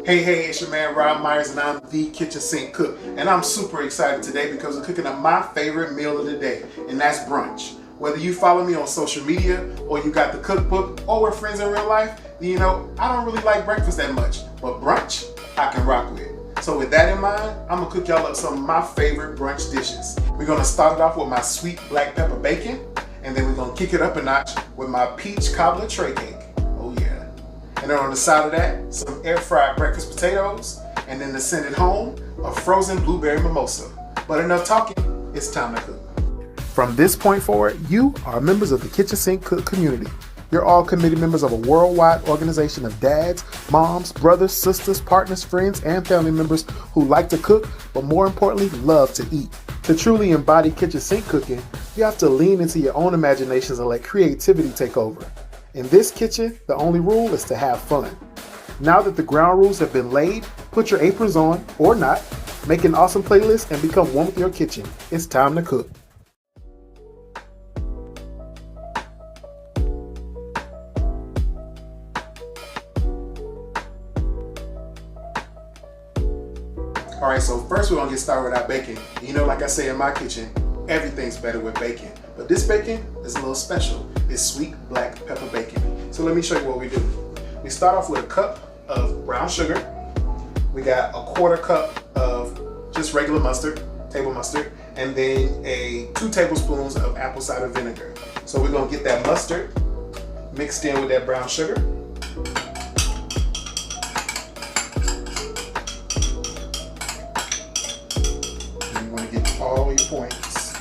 Hey, it's your man Rob Myers, and I'm the Kitchen Sink Cook. And I'm super excited today because we're cooking up my favorite meal of the day, and that's brunch. Whether you follow me on social media, or you got the cookbook, or we're friends in real life, I don't really like breakfast that much, but brunch, I can rock with. So with that in mind, I'm gonna cook y'all up some of my favorite brunch dishes. We're gonna start it off with my sweet black pepper bacon, and then we're gonna kick it up a notch with my peach cobbler tray cake. Oh yeah. And then on the side of that, some air fried breakfast potatoes, and then to send it home, a frozen blueberry mimosa. But enough talking, it's time to cook. From this point forward, you are members of the Kitchen Sink Cook community. You're all committee members of a worldwide organization of dads, moms, brothers, sisters, partners, friends, and family members who like to cook, but more importantly, love to eat. To truly embody kitchen sink cooking, you have to lean into your own imaginations and let creativity take over. In this kitchen, the only rule is to have fun. Now that the ground rules have been laid, put your aprons on, or not, make an awesome playlist, and become one with your kitchen. It's time to cook. Alright, so first we're going to get started with our bacon. Like I say in my kitchen, everything's better with bacon. But this bacon is a little special. It's sweet black pepper bacon. So let me show you what we do. We start off with a cup of brown sugar. We got a quarter cup of just regular mustard, table mustard, and then 2 tablespoons of apple cider vinegar. So we're going to get that mustard mixed in with that brown sugar. All your points.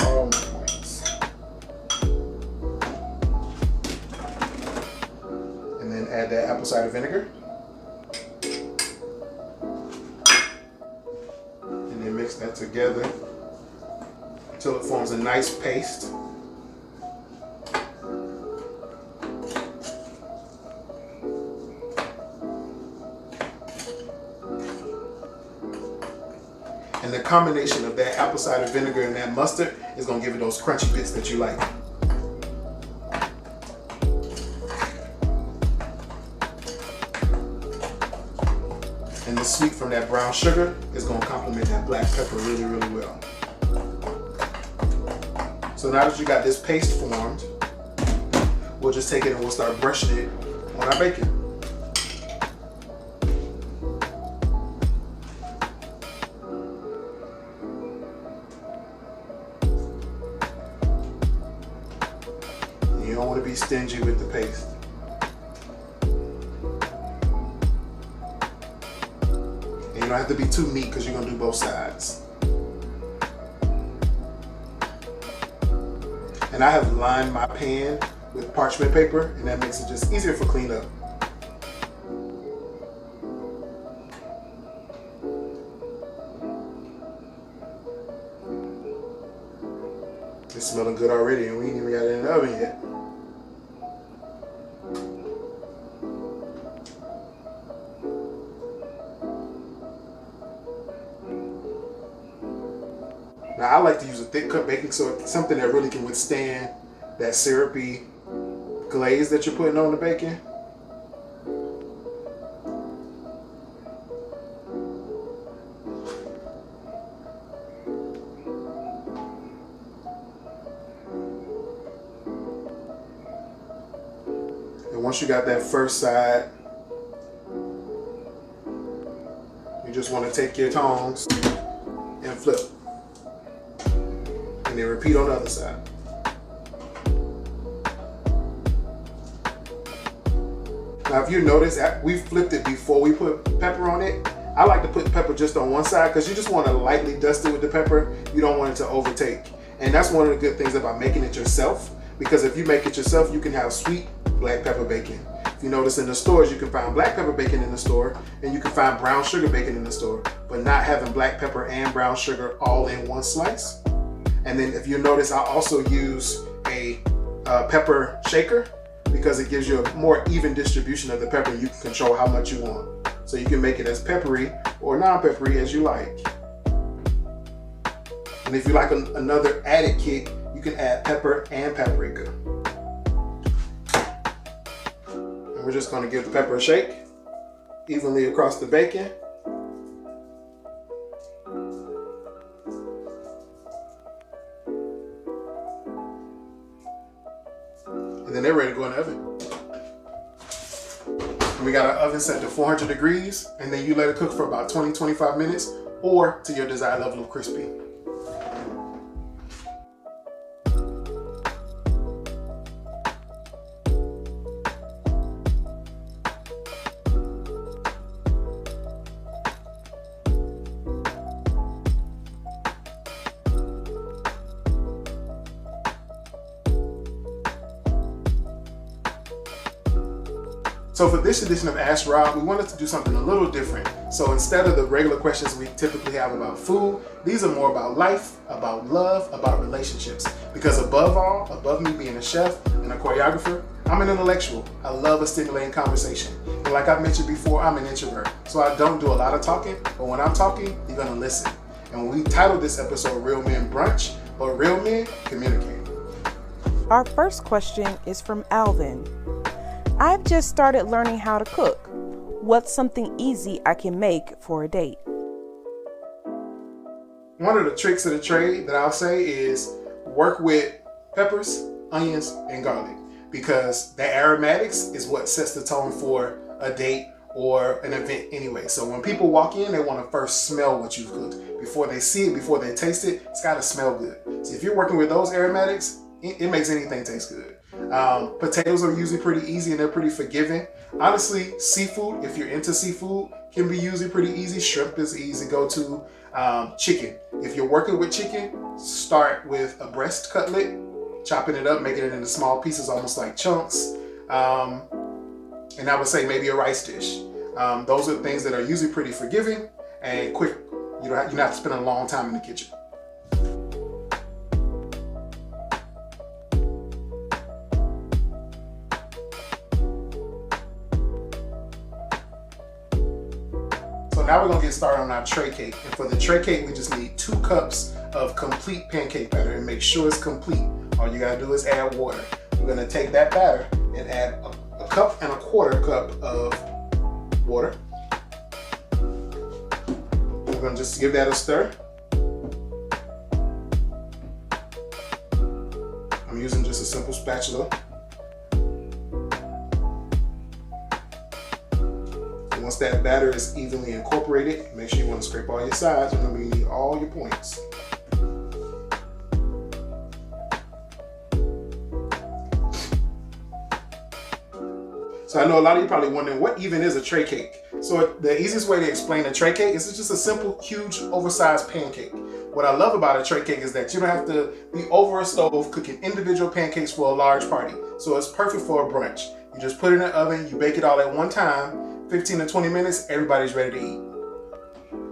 All my points. And then add that apple cider vinegar. And then mix that together until it forms a nice paste. And the combination of that apple cider vinegar and that mustard is going to give it those crunchy bits that you like. And the sweet from that brown sugar is going to complement that black pepper really, really well. So now that you got this paste formed, we'll just take it and we'll start brushing it on our bacon. You don't want to be stingy with the paste. And you don't have to be too neat because you're going to do both sides. And I have lined my pan with parchment paper, and that makes it just easier for cleanup. It's smelling good already, and we ain't even got it in the oven yet. Now I like to use a thick cut baking soda, something that really can withstand that syrupy glaze that you're putting on the bacon. And once you got that first side, you just want to take your tongs and flip. And then repeat on the other side. Now if you notice, we flipped it before we put pepper on it. I like to put pepper just on one side because you just want to lightly dust it with the pepper. You don't want it to overtake. And that's one of the good things about making it yourself, because if you make it yourself, you can have sweet black pepper bacon. If you notice in the stores, you can find black pepper bacon in the store, and you can find brown sugar bacon in the store, but not having black pepper and brown sugar all in one slice. And then if you notice, I also use a pepper shaker because it gives you a more even distribution of the pepper, and you can control how much you want. So you can make it as peppery or non-peppery as you like. And if you like another added kick, you can add pepper and paprika. And we're just going to give the pepper a shake. evenly across the bacon. And then they're ready to go in the oven. We got our oven set to 400 degrees, and then you let it cook for about 20-25 minutes or to your desired level of crispy. So for this edition of Ask Rob, we wanted to do something a little different. So instead of the regular questions we typically have about food, these are more about life, about love, about relationships. Because above all, above me being a chef and a choreographer, I'm an intellectual. I love a stimulating conversation. And like I mentioned before, I'm an introvert. So I don't do a lot of talking, but when I'm talking, you're gonna listen. And we titled this episode Real Men Brunch, but real men communicate. Our first question is from Alvin. I've just started learning how to cook. What's something easy I can make for a date? One of the tricks of the trade that I'll say is work with peppers, onions, and garlic, because the aromatics is what sets the tone for a date or an event anyway. So when people walk in, they want to first smell what you've cooked. Before they see it, before they taste it, it's got to smell good. So if you're working with those aromatics, it makes anything taste good. Potatoes are usually pretty easy and they're pretty forgiving. Honestly, seafood, if you're into seafood, can be usually pretty easy. Shrimp is easy to go to. Chicken, if you're working with chicken, start with a breast cutlet, chopping it up, making it into small pieces, almost like chunks. And I would say maybe a rice dish. Those are things that are usually pretty forgiving and quick. You don't have to spend a long time in the kitchen. Now we're gonna get started on our tray cake. And for the tray cake, we just need 2 cups of complete pancake batter, and make sure it's complete. All you gotta do is add water. We're gonna take that batter and add a cup and a quarter cup of water. We're gonna just give that a stir. I'm using just a simple spatula. Once that batter is evenly incorporated, make sure you want to scrape all your sides. Remember, you need all your points. So I know a lot of you probably wondering, what even is a tray cake? So the easiest way to explain a tray cake is it's just a simple, huge, oversized pancake. What I love about a tray cake is that you don't have to be over a stove cooking individual pancakes for a large party. So it's perfect for a brunch. You just put it in the oven, you bake it all at one time, 15 to 20 minutes, everybody's ready to eat.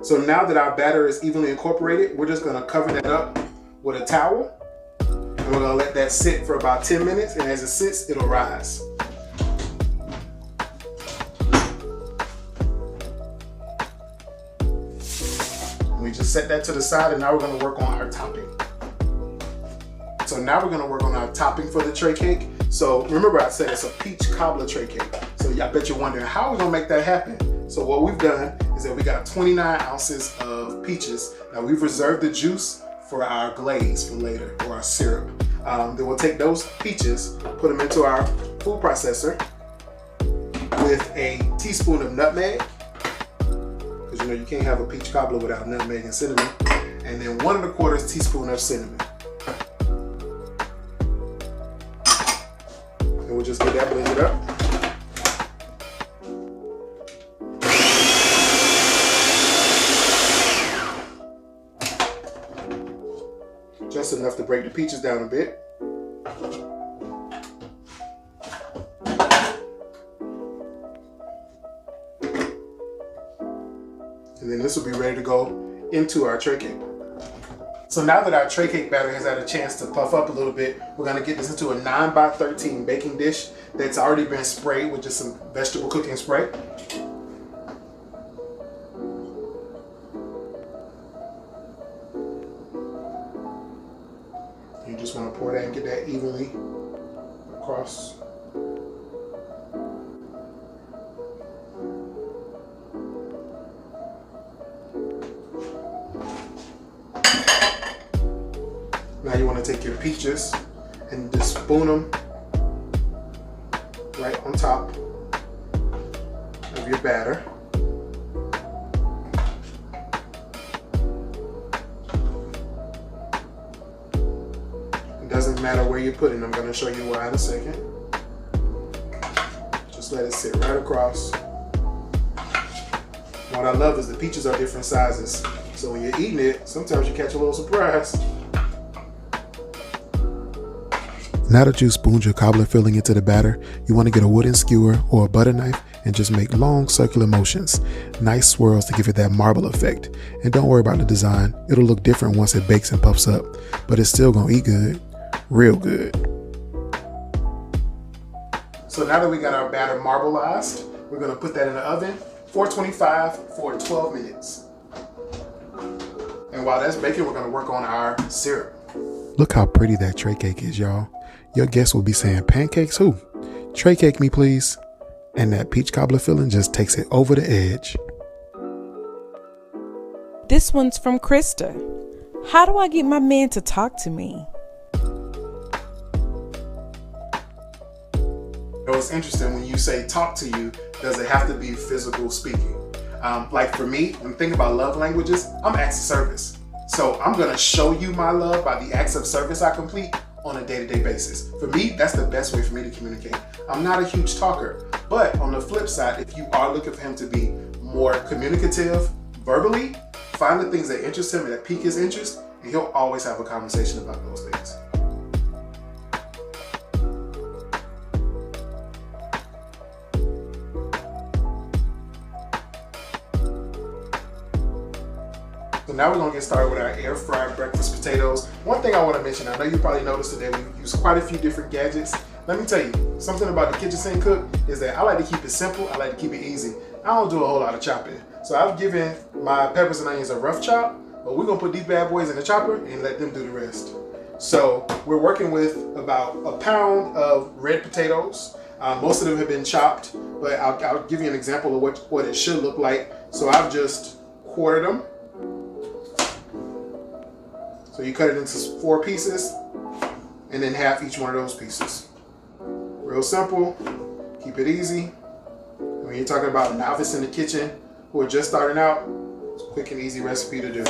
So now that our batter is evenly incorporated, we're just gonna cover that up with a towel. And we're gonna let that sit for about 10 minutes, and as it sits, it'll rise. And we just set that to the side, and now we're gonna work on our topping. So now we're gonna work on our topping for the tray cake. So remember I said it's a peach cobbler tray cake. So I bet you're wondering, how are we gonna make that happen? So what we've done is that we got 29 ounces of peaches. Now we've reserved the juice for our glaze for later, or our syrup. Then we'll take those peaches, put them into our food processor with a teaspoon of nutmeg, because you know you can't have a peach cobbler without nutmeg and cinnamon, and then 1 1/4 teaspoon of cinnamon. And we'll just get that blended up. Just enough to break the peaches down a bit. And then this will be ready to go into our tray cake. So now that our tray cake batter has had a chance to puff up a little bit, we're gonna get this into a 9x13 baking dish that's already been sprayed with just some vegetable cooking spray. You just want to pour that and get that evenly across. peaches and just spoon them right on top of your batter. It doesn't matter where you put it. I'm going to show you why in a second. Just let it sit right across. What I love is the peaches are different sizes. So when you're eating it, sometimes you catch a little surprise. Now that you spooned your cobbler filling into the batter, you want to get a wooden skewer or a butter knife and just make long circular motions. Nice swirls to give it that marble effect. And don't worry about the design. It'll look different once it bakes and puffs up, but it's still gonna eat good, real good. So now that we got our batter marbleized, we're gonna put that in the oven, 425 for 12 minutes. And while that's baking, we're gonna work on our syrup. Look how pretty that tray cake is, y'all. Your guests will be saying, pancakes who? Tray cake me, please. And that peach cobbler filling just takes it over the edge. This one's from Krista. How do I get my man to talk to me? It's interesting when you say talk to you, does it have to be physical speaking? Like for me, when thinking about love languages, I'm acts of service. So I'm gonna show you my love by the acts of service I complete on a day-to-day basis. For me, that's the best way for me to communicate. I'm not a huge talker, but on the flip side, if you are looking for him to be more communicative verbally, find the things that interest him and that pique his interest, and he'll always have a conversation about those things. So now we're gonna get started with our air fried breakfast potatoes. One thing I wanna mention, I know you probably noticed today, we use quite a few different gadgets. Let me tell you, something about the kitchen sink cook is that I like to keep it simple, I like to keep it easy. I don't do a whole lot of chopping. So I've given my peppers and onions a rough chop, but we're gonna put these bad boys in the chopper and let them do the rest. So we're working with about a pound of red potatoes. Most of them have been chopped, but I'll give you an example of what it should look like. So I've just quartered them. So you cut it into 4 pieces and then half each one of those pieces. Real simple, keep it easy. When you're talking about a novice in the kitchen who are just starting out, it's a quick and easy recipe to do.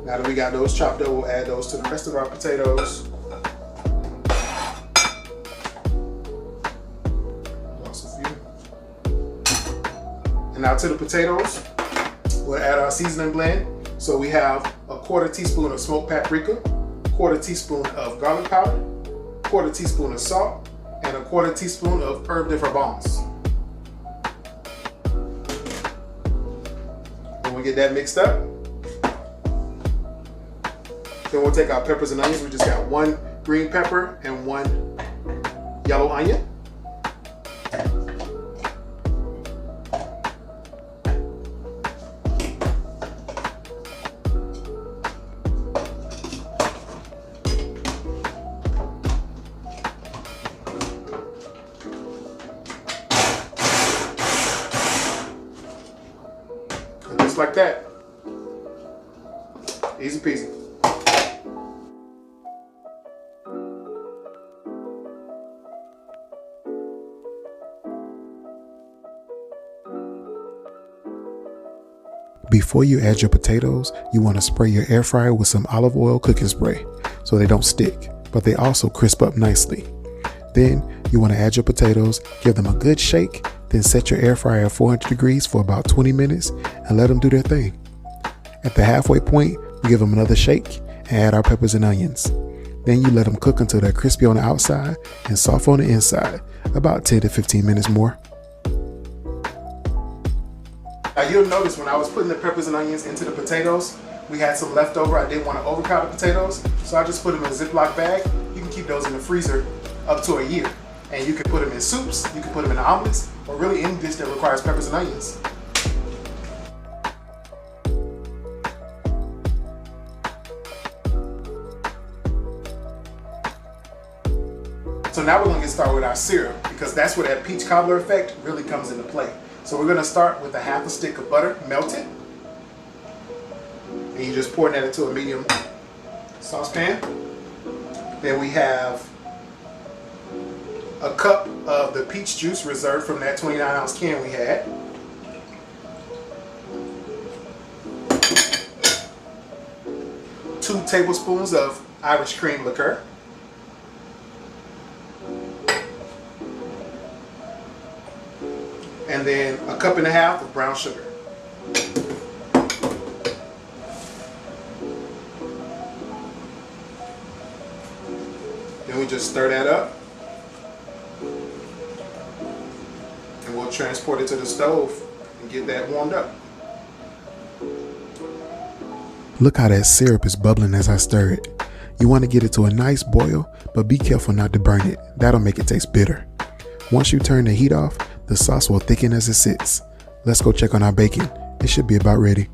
Now that we got those chopped up, we'll add those to the rest of our potatoes. Lost a few. And now to the potatoes, we'll add our seasoning blend. So we have a 1/4 teaspoon of smoked paprika, 1/4 teaspoon of garlic powder, 1/4 teaspoon of salt, and a 1/4 teaspoon of herb de Provence. When we get that mixed up, then we'll take our peppers and onions. We just got 1 green pepper and 1 yellow onion. And just like that. Easy peasy. Before you add your potatoes, you want to spray your air fryer with some olive oil cooking spray so they don't stick, but they also crisp up nicely. Then you want to add your potatoes, give them a good shake, then set your air fryer at 400 degrees for about 20 minutes and let them do their thing. At the halfway point, we give them another shake and add our peppers and onions. Then you let them cook until they're crispy on the outside and soft on the inside, about 10 to 15 minutes more. Now you'll notice when I was putting the peppers and onions into the potatoes, we had some left over. I didn't want to overcrowd the potatoes, so I just put them in a Ziploc bag. You can keep those in the freezer up to a year. And you can put them in soups, you can put them in omelets, or really any dish that requires peppers and onions. now we're gonna get started with our syrup, because that's where that peach cobbler effect really comes into play. So we're gonna start with a half a stick of butter melted. And you just pour that into a medium saucepan. Then we have a cup of the peach juice reserved from that 29-ounce can we had. Two tablespoons of Irish cream liqueur. And then a cup and a half of brown sugar. Then we just stir that up. And we'll transport it to the stove and get that warmed up. Look how that syrup is bubbling as I stir it. You want to get it to a nice boil, but be careful not to burn it. That'll make it taste bitter. Once you turn the heat off, the sauce will thicken as it sits. Let's go check on our bacon. It should be about ready.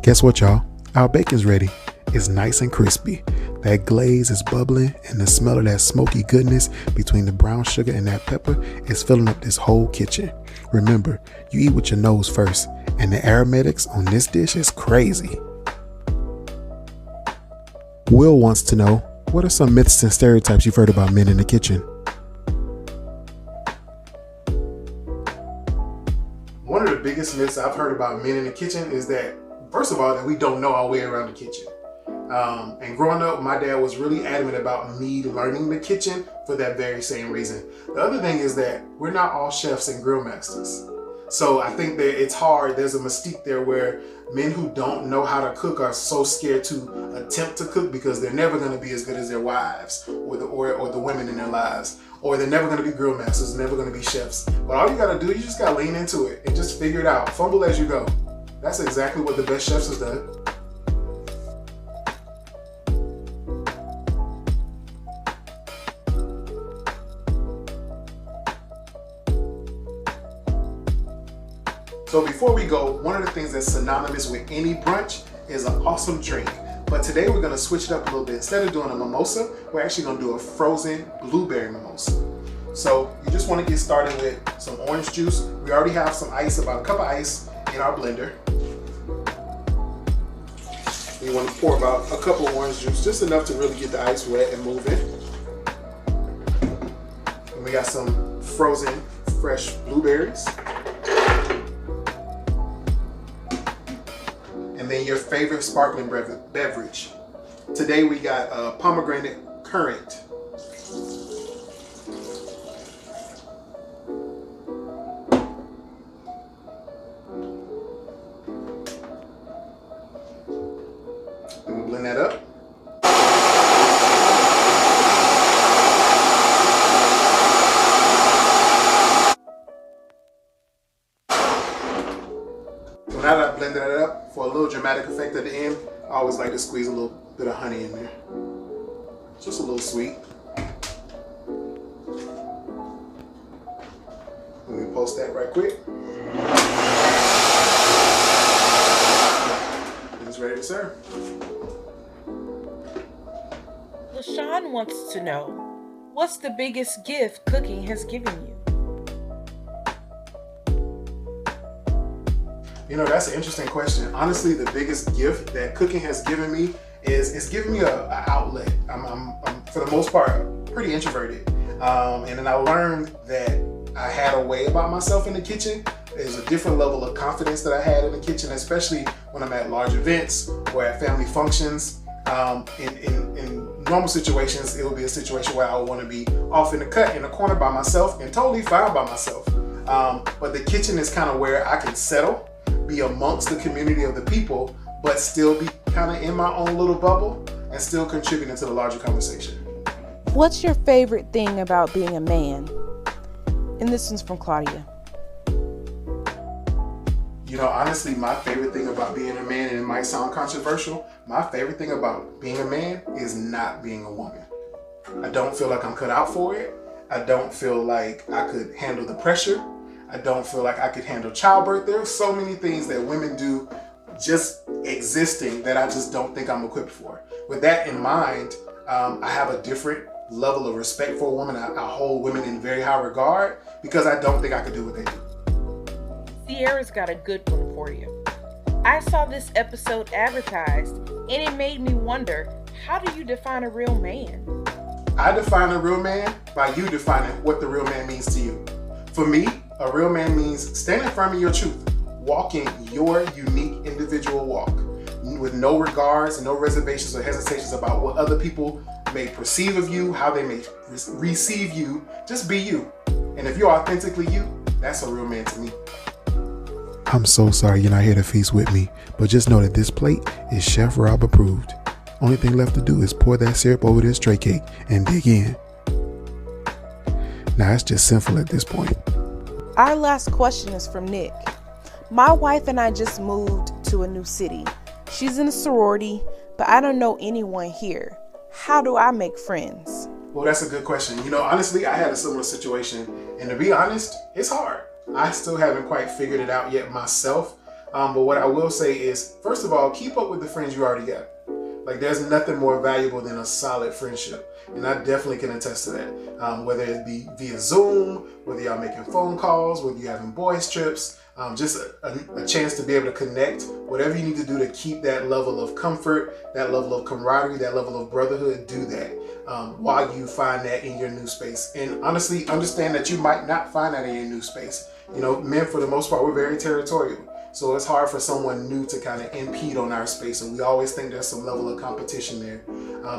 Guess what, y'all? Our bacon's ready. It's nice and crispy. That glaze is bubbling, and the smell of that smoky goodness between the brown sugar and that pepper is filling up this whole kitchen. Remember, you eat with your nose first, and the aromatics on this dish is crazy. Will wants to know, what are some myths and stereotypes you've heard about men in the kitchen? One of the biggest myths I've heard about men in the kitchen is that, first of all, that we don't know our way around the kitchen. And growing up, my dad was really adamant about me learning the kitchen for that very same reason. The other thing is that we're not all chefs and grill masters. So I think that it's hard. There's a mystique there where men who don't know how to cook are so scared to attempt to cook because they're never going to be as good as their wives or the women in their lives. Or they're never going to be grill masters, never going to be chefs. But all you got to do, you just got to lean into it and just figure it out. Fumble as you go. That's exactly what the best chefs have done. So before we go, one of the things that's synonymous with any brunch is an awesome drink. But today we're gonna switch it up a little bit. Instead of doing a mimosa, we're actually gonna do a frozen blueberry mimosa. So you just wanna get started with some orange juice. We already have some ice, about a cup of ice in our blender. You wanna pour about a cup of orange juice, just enough to really get the ice wet and move it. And we got some frozen fresh blueberries. And then your favorite sparkling beverage. Today we got pomegranate currant. And we'll blend that up. So now that I've blended it up, for a little dramatic effect at the end, I always like to squeeze a little bit of honey in there. Just a little sweet. Let me post that right quick. And it's ready to serve. LaShawn wants to know, what's the biggest gift cooking has given you? You know, that's an interesting question. Honestly, the biggest gift that cooking has given me is it's given me an outlet. I'm for the most part pretty introverted, and then I learned that I had a way about myself in the kitchen. There's a different level of confidence that I had in the kitchen, especially when I'm at large events or at family functions. In normal situations, it would be a situation where I would want to be off in the cut in the corner by myself and totally fine by myself. But the kitchen is kind of where I can settle, be amongst the community of the people, but still be kind of in my own little bubble and still contributing to the larger conversation. What's your favorite thing about being a man? And this one's from Claudia. You know, honestly, my favorite thing about being a man, and it might sound controversial, my favorite thing about being a man is not being a woman. I don't feel like I'm cut out for it. I don't feel like I could handle the pressure. I don't feel like I could handle childbirth. There are so many things that women do just existing that I just don't think I'm equipped for. With that in mind, I have a different level of respect for a woman. I hold women in very high regard because I don't think I could do what they do. Sierra's got a good one for you. I saw this episode advertised and it made me wonder, how do you define a real man? I define a real man by you defining what the real man means to you. For me, a real man means standing firm in your truth, walking your unique individual walk with no regards and no reservations or hesitations about what other people may perceive of you, how they may receive you. Just be you. And if you're authentically you, that's a real man to me. I'm so sorry you're not here to feast with me, but just know that this plate is Chef Rob approved. Only thing left to do is pour that syrup over this tray cake and dig in. Now it's just sinful at this point. Our last question is from Nick. My wife and I just moved to a new city. She's in a sorority, but I don't know anyone here. How do I make friends? Well, that's a good question. Honestly, I had a similar situation, and to be honest, it's hard. I still haven't quite figured it out yet myself. But what I will say is, first of all, keep up with the friends you already got. Like, there's nothing more valuable than a solid friendship. And I definitely can attest to that. Whether it be via Zoom, whether y'all making phone calls, whether you're having boys trips, just a chance to be able to connect, whatever you need to do to keep that level of comfort, that level of camaraderie, that level of brotherhood, do that while you find that in your new space. And honestly, understand that you might not find that in your new space. Men, for the most part, we're very territorial. So it's hard for someone new to kind of impede on our space. And we always think there's some level of competition there.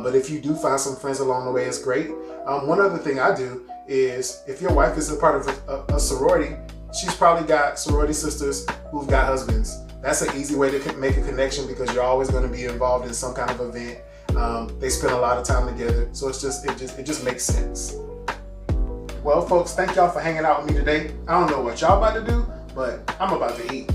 But if you do find some friends along the way, it's great. One other thing I do is, if your wife is a part of a sorority, she's probably got sorority sisters who've got husbands. That's an easy way to make a connection because you're always going to be involved in some kind of event. They spend a lot of time together. So it just makes sense. Well, folks, thank y'all for hanging out with me today. I don't know what y'all about to do, but I'm about to eat.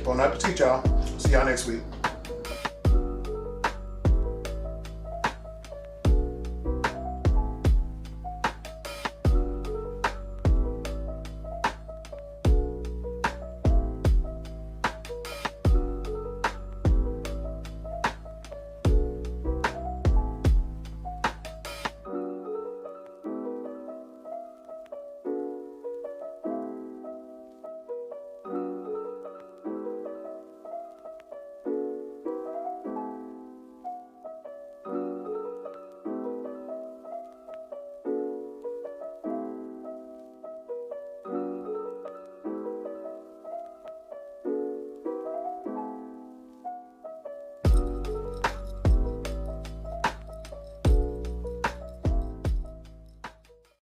Bon appetit, y'all. See y'all next week.